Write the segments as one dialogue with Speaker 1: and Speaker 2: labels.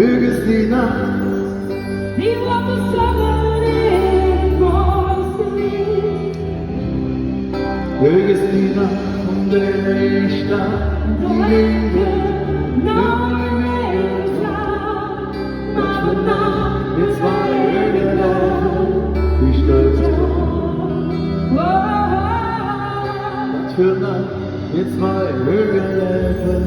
Speaker 1: Hög ist die Nacht,
Speaker 2: die rote Sonne im Morgenlicht.
Speaker 1: hög ist die Nacht, von der ich stand, die Liebe, jetzt war höher Level, wie stolz was für Nacht, jetzt war höher Level.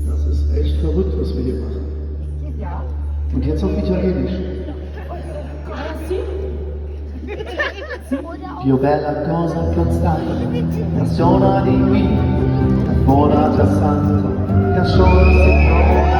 Speaker 1: Das ist echt verrückt, was wir hier machen. Und jetzt auf Italienisch. Più bella cosa che stai, canzone di qui, buona già santo, canzone si trova.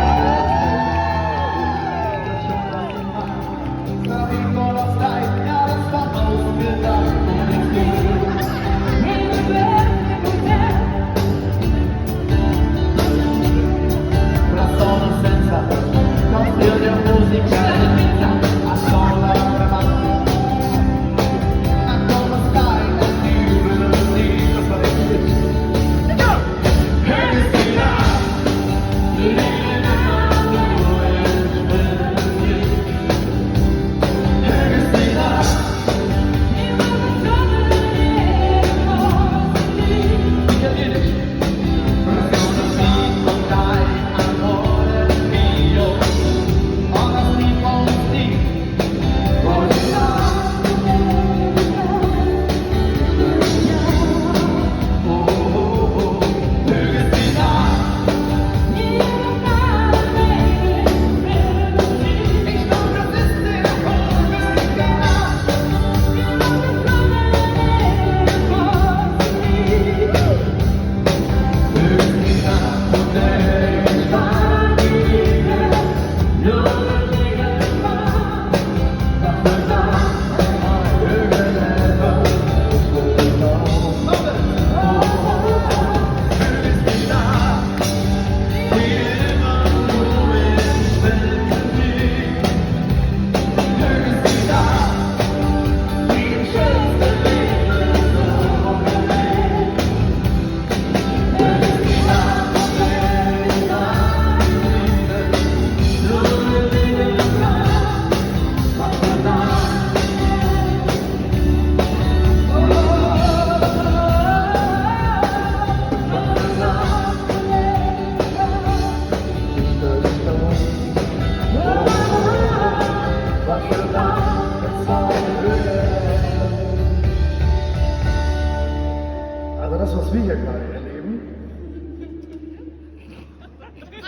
Speaker 1: Also das, was wir hier gerade erleben,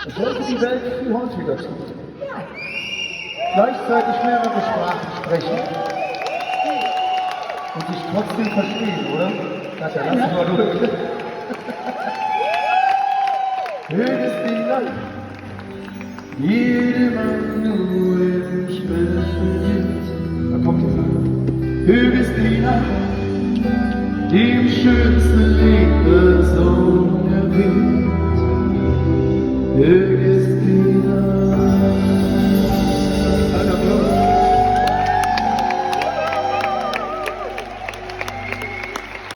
Speaker 1: das sollte die Welt viel häufiger tun. Gleichzeitig mehrere Sprachen sprechen und sich trotzdem verstehen, oder? Katja, lass mich mal durch. Hög ist die Nacht, jede Mann nur im Spiel verliert. Da kommt die Sache. Hög ist die Nacht, die im schönsten Lied unerwähnt.